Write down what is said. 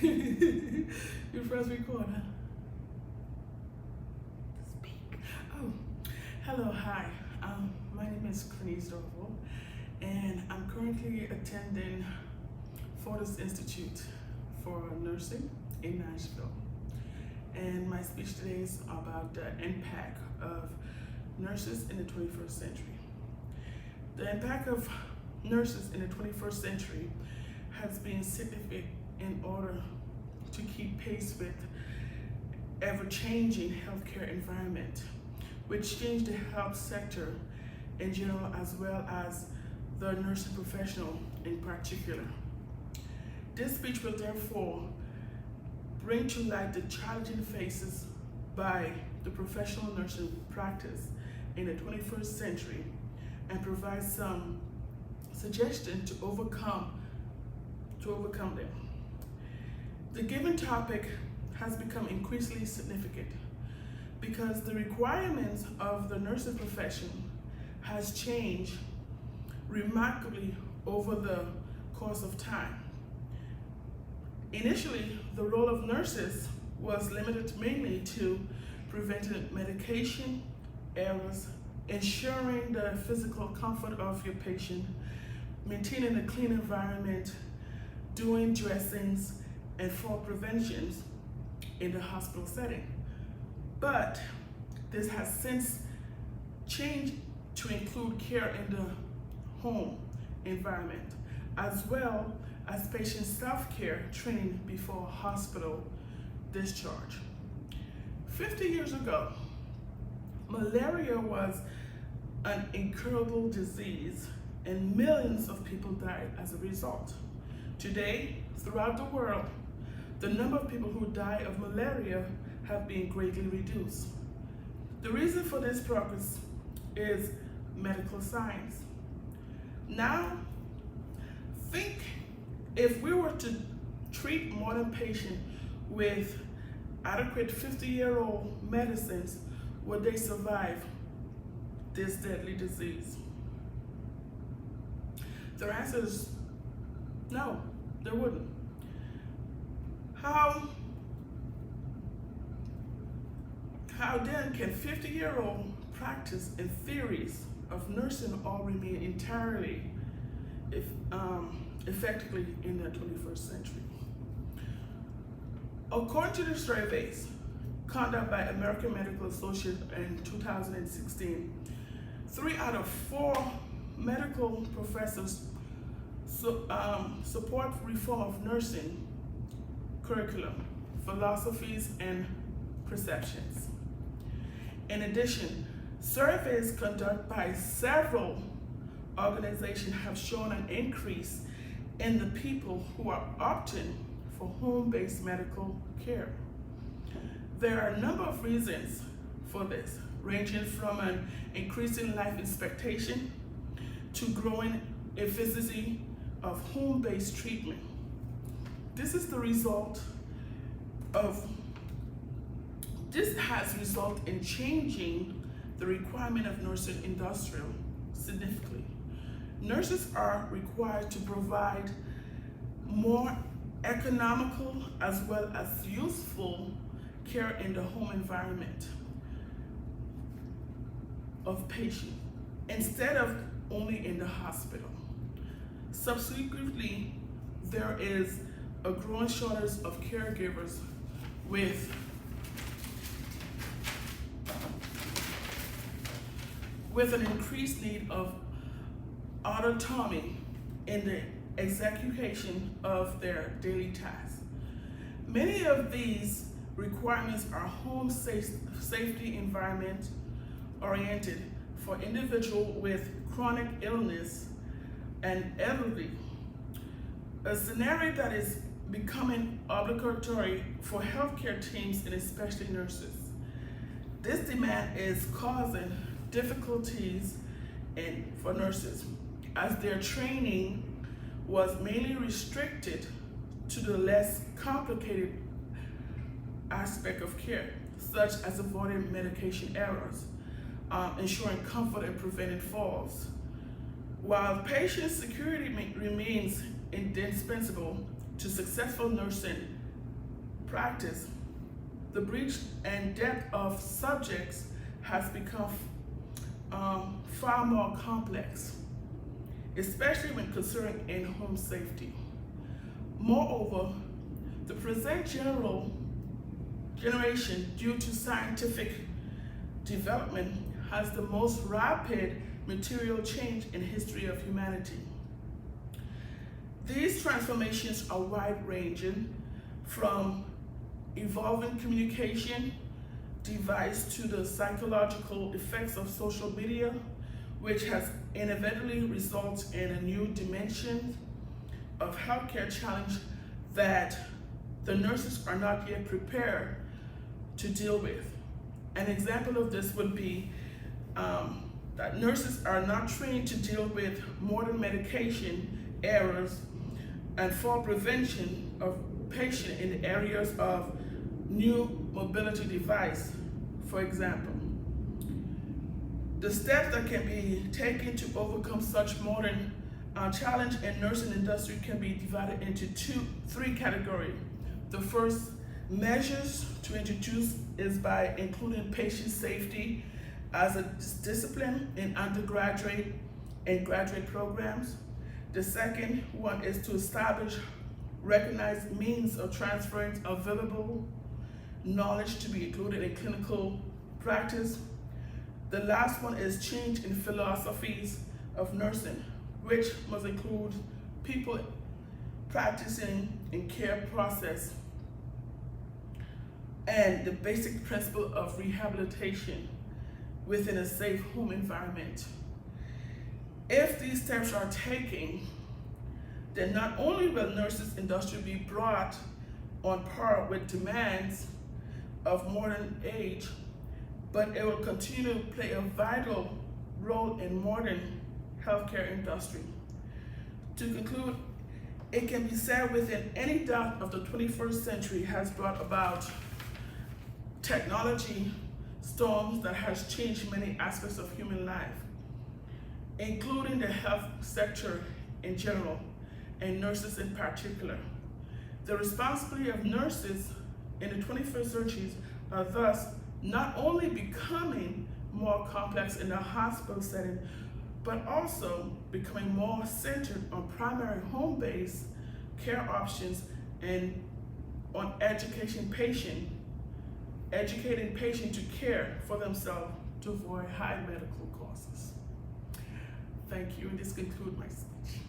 You press record, huh? Speak. Oh, hello, hi. My name is Crenise Dorval, and I'm currently attending Fortis Institute for Nursing in Nashville. And my speech today is about the impact of nurses in the 21st century. The impact of nurses in the 21st century has been significant in order to keep pace with ever-changing healthcare environment, which changed the health sector in general as well as the nursing professional in particular. This speech will therefore bring to light the challenging faces by the professional nursing practice in the 21st century and provide some suggestions to overcome them. The given topic has become increasingly significant because the requirements of the nursing profession has changed remarkably over the course of time. Initially, the role of nurses was limited mainly to preventing medication errors, ensuring the physical comfort of your patient, maintaining a clean environment, doing dressings, and fall preventions in the hospital setting. But this has since changed to include care in the home environment, as well as patient self-care training before hospital discharge. 50 years ago, malaria was an incurable disease and millions of people died as a result. Today, throughout the world, the number of people who die of malaria have been greatly reduced. The reason for this progress is medical science. Now, think if we were to treat modern patients with adequate 50-year-old medicines, would they survive this deadly disease? The answer is no, they wouldn't. How then can 50-year-old practice and theories of nursing all remain entirely effectively in the 21st century? According to the surveys conducted by American Medical Associates in 2016, 3 out of 4 medical professors support reform of nursing curriculum, philosophies, and perceptions. In addition, surveys conducted by several organizations have shown an increase in the people who are opting for home-based medical care. There are a number of reasons for this, ranging from an increasing life expectation to growing efficacy of home-based treatment. This has resulted in changing the requirement of nursing industry significantly. Nurses are required to provide more economical as well as useful care in the home environment of patients instead of only in the hospital. Subsequently, there is a growing shortage of caregivers with an increased need of autonomy in the execution of their daily tasks. Many of these requirements are home safety environment oriented for individuals with chronic illness and elderly, a scenario that is becoming obligatory for healthcare teams and especially nurses. This demand is causing difficulties for nurses as their training was mainly restricted to the less complicated aspect of care, such as avoiding medication errors, ensuring comfort and preventing falls. While patient security remains indispensable to successful nursing, practice, the breadth and depth of subjects has become far more complex, especially when considering in-home safety. Moreover, the present generation, due to scientific development, has the most rapid material change in history of humanity. These transformations are wide-ranging, from evolving communication device to the psychological effects of social media, which has inevitably resulted in a new dimension of healthcare challenge that the nurses are not yet prepared to deal with. An example of this would be that nurses are not trained to deal with modern medication errors and fall prevention of patient in the areas of new mobility device, for example. The steps that can be taken to overcome such modern challenge in nursing industry can be divided into three categories. The first measures to introduce is by including patient safety as a discipline in undergraduate and graduate programs. The second one is to establish recognized means of transferring available knowledge to be included in clinical practice. The last one is change in philosophies of nursing, which must include people practicing in care process and the basic principle of rehabilitation within a safe home environment. If these steps are taken, then not only will nurses industry be brought on par with demands of modern age, but it will continue to play a vital role in modern healthcare industry. To conclude, it can be said within any doubt of the 21st century has brought about technology storms that has changed many aspects of human life, including the health sector in general and nurses in particular. The responsibility of nurses in the 21st century are thus not only becoming more complex in the hospital setting, but also becoming more centered on primary home-based care options and on educating patient to care for themselves to avoid high medical costs. Thank you, and this concludes my speech.